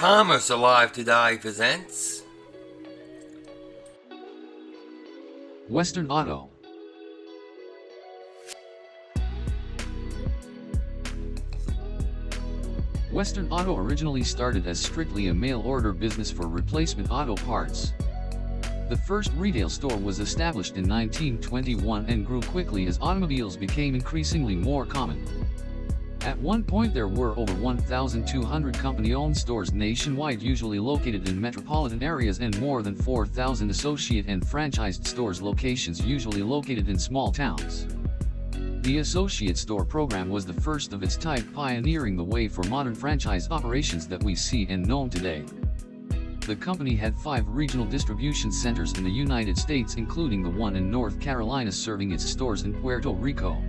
Commerce Alive Today presents Western Auto. Western Auto originally started as strictly a mail-order business for replacement auto parts. The first retail store was established in 1921 and grew quickly as automobiles became increasingly more common. At one point there were over 1,200 company-owned stores nationwide, usually located in metropolitan areas, and more than 4,000 associate and franchised stores locations usually located in small towns. The associate store program was the first of its type, pioneering the way for modern franchise operations that we see and know today. The company had 5 regional distribution centers in the United States, including the one in North Carolina serving its stores in Puerto Rico.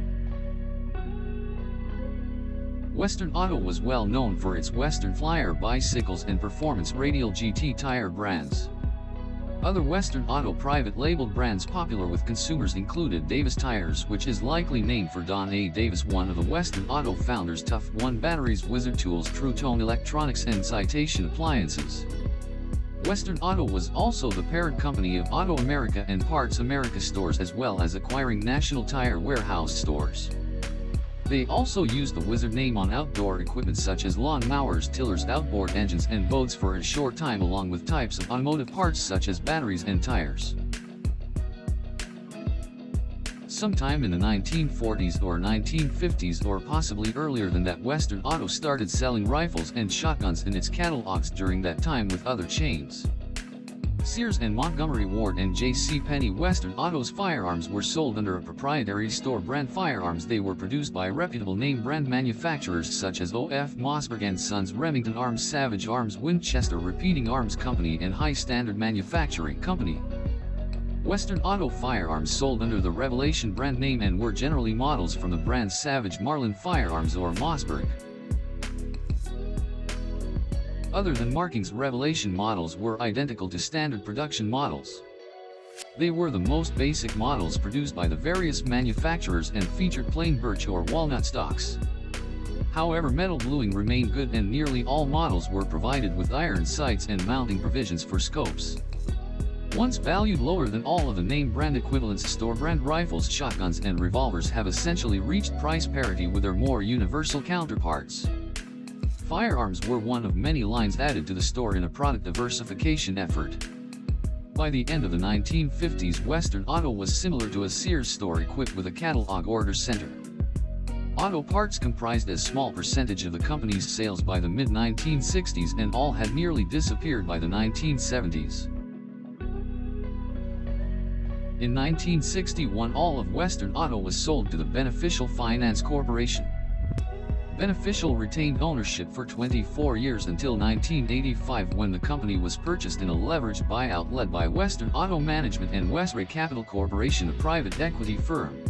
Western Auto was well known for its Western Flyer bicycles and Performance Radial GT tire brands. Other Western Auto private labeled brands popular with consumers included Davis Tires, which is likely named for Don A. Davis, one of the Western Auto founders, Tough One Batteries, Wizard Tools, True Tone Electronics, and Citation Appliances. Western Auto was also the parent company of Auto America and Parts America stores, as well as acquiring National Tire Warehouse stores. They also used the Wizard name on outdoor equipment such as lawn mowers, tillers, outboard engines, and boats for a short time, along with types of automotive parts such as batteries and tires. Sometime in the 1940s or 1950s, or possibly earlier than that, Western Auto started selling rifles and shotguns in its catalogs during that time with other chains. Sears and Montgomery Ward and J.C. Penney. Western Auto's firearms were sold under a proprietary store brand Firearms. They were produced by reputable name brand manufacturers such as O.F. Mossberg & Sons, Remington Arms, Savage Arms, Winchester Repeating Arms Company, and High Standard Manufacturing Company. Western Auto firearms sold under the Revelation brand name and were generally models from the brands Savage, Marlin Firearms, or Mossberg. Other than markings, Revelation models were identical to standard production models. They were the most basic models produced by the various manufacturers and featured plain birch or walnut stocks. However, metal bluing remained good, and nearly all models were provided with iron sights and mounting provisions for scopes. Once valued lower than all of the name brand equivalents, store brand rifles, shotguns, and revolvers have essentially reached price parity with their more universal counterparts. Firearms were one of many lines added to the store in a product diversification effort. By the end of the 1950s, Western Auto was similar to a Sears store equipped with a catalog order center. Auto parts comprised a small percentage of the company's sales by the mid-1960s, and all had nearly disappeared by the 1970s. In 1961, all of Western Auto was sold to the Beneficial Finance Corporation. Beneficial retained ownership for 24 years until 1985, when the company was purchased in a leveraged buyout led by Western Auto Management and Westray Capital Corporation, a private equity firm.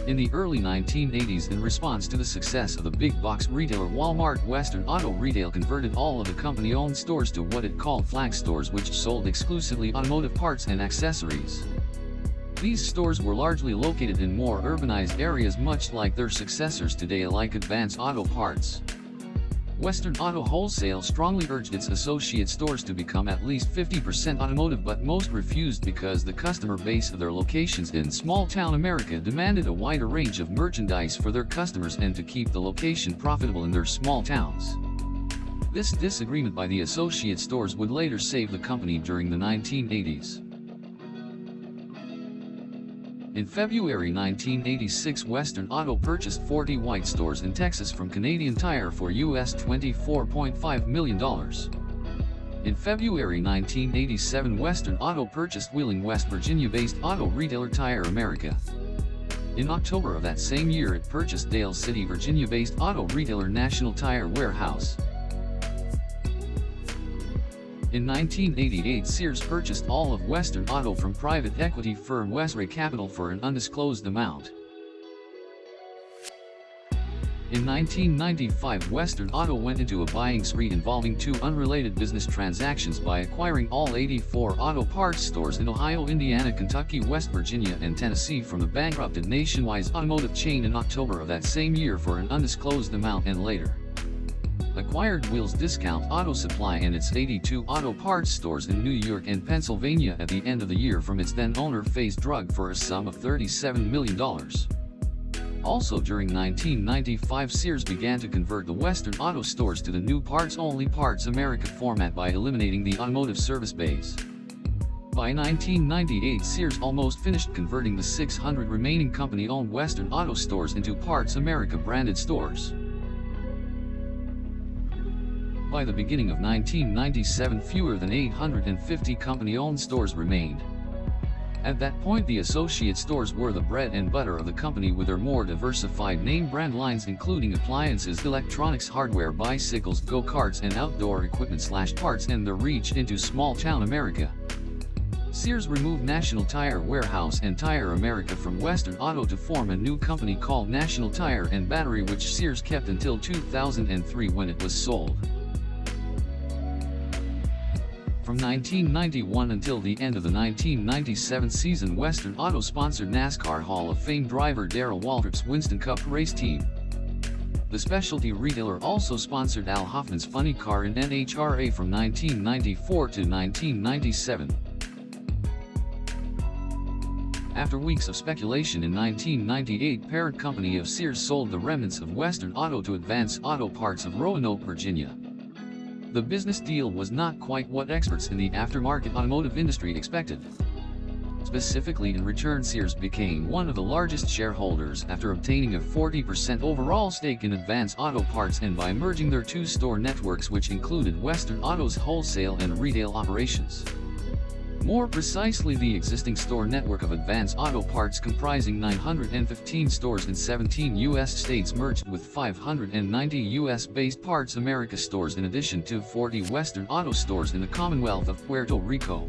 In the early 1980s, in response to the success of the big box retailer Walmart, Western Auto Retail converted all of the company-owned stores to what it called flag stores, which sold exclusively automotive parts and accessories. These stores were largely located in more urbanized areas, much like their successors today, like Advance Auto Parts. Western Auto Wholesale strongly urged its associate stores to become at least 50% automotive, but most refused because the customer base of their locations in small-town America demanded a wider range of merchandise for their customers and to keep the location profitable in their small towns. This disagreement by the associate stores would later save the company during the 1980s. In February 1986, Western Auto purchased 40 White stores in Texas from Canadian Tire for US $24.5 million. In February 1987, Western Auto purchased Wheeling, West Virginia-based auto retailer Tire America. In October of that same year, it purchased Dale City, Virginia-based auto retailer National Tire Warehouse. In 1988, Sears purchased all of Western Auto from private equity firm Westray Capital for an undisclosed amount. In 1995, Western Auto went into a buying spree involving 2 unrelated business transactions by acquiring all 84 auto parts stores in Ohio, Indiana, Kentucky, West Virginia, and Tennessee from the bankrupted Nationwide automotive chain in October of that same year for an undisclosed amount, and later acquired Will's Discount Auto Supply and its 82 auto parts stores in New York and Pennsylvania at the end of the year from its then-owner Faze Drug for a sum of $37 million. Also during 1995, Sears began to convert the Western Auto stores to the new Parts-Only Parts America format by eliminating the automotive service bays. By 1998, Sears almost finished converting the 600 remaining company-owned Western Auto stores into Parts America branded stores. By the beginning of 1997, fewer than 850 company-owned stores remained. At that point, the associate stores were the bread and butter of the company, with their more diversified name brand lines including appliances, electronics, hardware, bicycles, go-karts, and outdoor equipment/parts, and their reach into small-town America. Sears removed National Tire Warehouse and Tire America from Western Auto to form a new company called National Tire and Battery, which Sears kept until 2003 when it was sold. From 1991 until the end of the 1997 season, Western Auto sponsored NASCAR Hall of Fame driver Darrell Waltrip's Winston Cup race team. The specialty retailer also sponsored Al Hoffman's Funny Car in NHRA from 1994 to 1997. After weeks of speculation, in 1998, parent company of Sears sold the remnants of Western Auto to Advance Auto Parts of Roanoke, Virginia. The business deal was not quite what experts in the aftermarket automotive industry expected. Specifically, in return, Sears became one of the largest shareholders after obtaining a 40% overall stake in Advance Auto Parts and by merging their two store networks, which included Western Auto's wholesale and retail operations. More precisely, the existing store network of Advance Auto Parts, comprising 915 stores in 17 U.S. states, merged with 590 U.S.-based Parts America stores in addition to 40 Western Auto stores in the Commonwealth of Puerto Rico.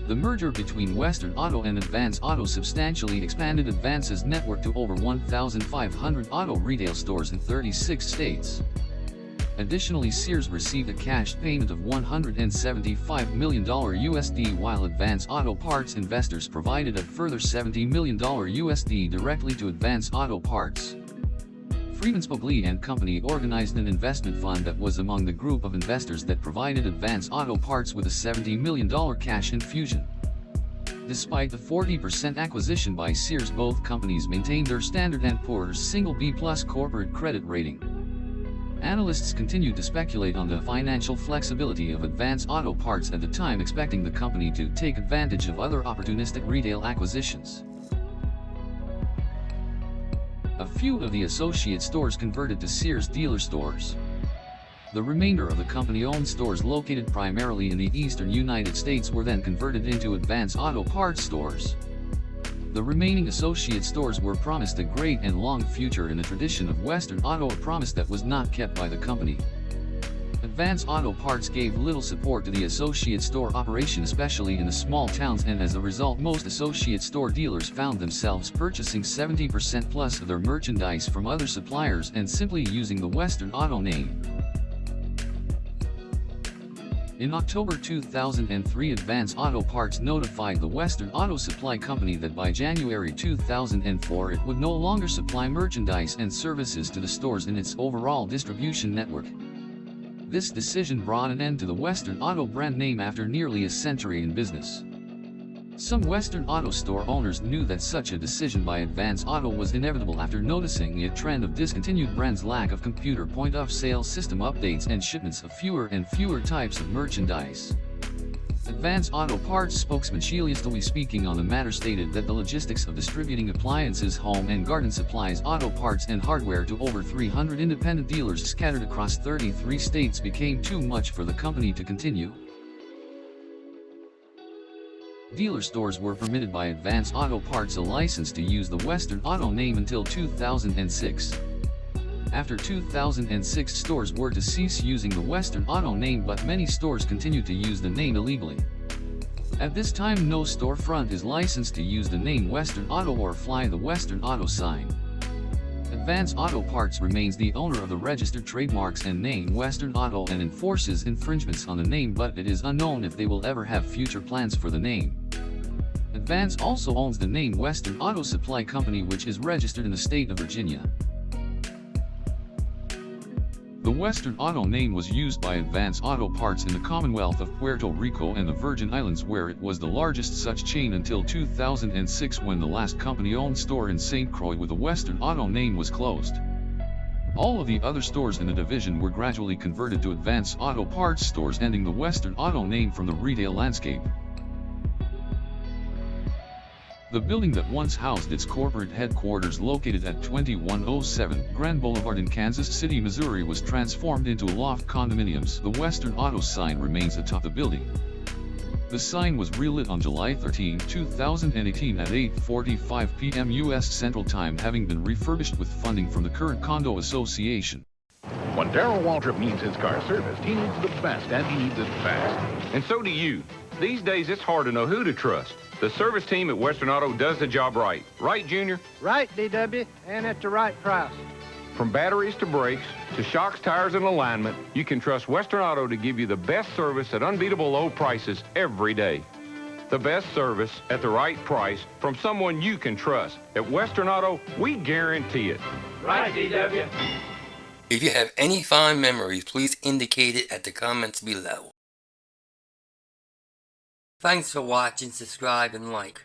The merger between Western Auto and Advance Auto substantially expanded Advance's network to over 1,500 auto retail stores in 36 states. Additionally, Sears received a cash payment of $175 million USD, while Advance Auto Parts investors provided a further $70 million USD directly to Advance Auto Parts. Freeman Spogli and Company organized an investment fund that was among the group of investors that provided Advance Auto Parts with a $70 million cash infusion. Despite the 40% acquisition by Sears, both companies maintained their Standard & Poor's single B+ corporate credit rating. Analysts continued to speculate on the financial flexibility of Advance Auto Parts at the time, expecting the company to take advantage of other opportunistic retail acquisitions. A few of the associate stores converted to Sears dealer stores. The remainder of the company-owned stores, located primarily in the eastern United States, were then converted into Advance Auto Parts stores. The remaining associate stores were promised a great and long future in the tradition of Western Auto, a promise that was not kept by the company. Advance Auto Parts gave little support to the associate store operation, especially in the small towns, and as a result, most associate store dealers found themselves purchasing 70% plus of their merchandise from other suppliers and simply using the Western Auto name. In October 2003, Advance Auto Parts notified the Western Auto Supply Company that by January 2004 it would no longer supply merchandise and services to the stores in its overall distribution network. This decision brought an end to the Western Auto brand name after nearly a century in business. Some Western Auto store owners knew that such a decision by Advance Auto was inevitable after noticing a trend of discontinued brands, lack of computer point-of-sale system updates, and shipments of fewer and fewer types of merchandise. Advance Auto Parts spokesman Sheila Stewie, speaking on the matter, stated that the logistics of distributing appliances, home and garden supplies, auto parts and hardware to over 300 independent dealers scattered across 33 states became too much for the company to continue. Dealer stores were permitted by Advance Auto Parts a license to use the Western Auto name until 2006. After 2006, stores were to cease using the Western Auto name, but many stores continued to use the name illegally. At this time, no storefront is licensed to use the name Western Auto or fly the Western Auto sign. Advance Auto Parts remains the owner of the registered trademarks and name Western Auto and enforces infringements on the name, but it is unknown if they will ever have future plans for the name. Advance also owns the name Western Auto Supply Company, which is registered in the state of Virginia. The Western Auto name was used by Advance Auto Parts in the Commonwealth of Puerto Rico and the Virgin Islands, where it was the largest such chain until 2006, when the last company-owned store in St. Croix with a Western Auto name was closed. All of the other stores in the division were gradually converted to Advance Auto Parts stores, ending the Western Auto name from the retail landscape. The building that once housed its corporate headquarters, located at 2107 Grand Boulevard in Kansas City, Missouri, was transformed into loft condominiums. The Western Auto sign remains atop the building. The sign was relit on July 13, 2018 at 8:45 p.m. U.S. Central Time, having been refurbished with funding from the current condo association. When Darrell Waltrip needs his car serviced, he needs the best, and he needs it fast. And so do you. These days, it's hard to know who to trust. The service team at Western Auto does the job right. Right, Junior? Right, DW, and at the right price. From batteries to brakes, to shocks, tires, and alignment, you can trust Western Auto to give you the best service at unbeatable low prices every day. The best service at the right price from someone you can trust. At Western Auto, we guarantee it. Right, DW. If you have any fond memories, please indicate it at the comments below. Thanks for watching, subscribe, and like.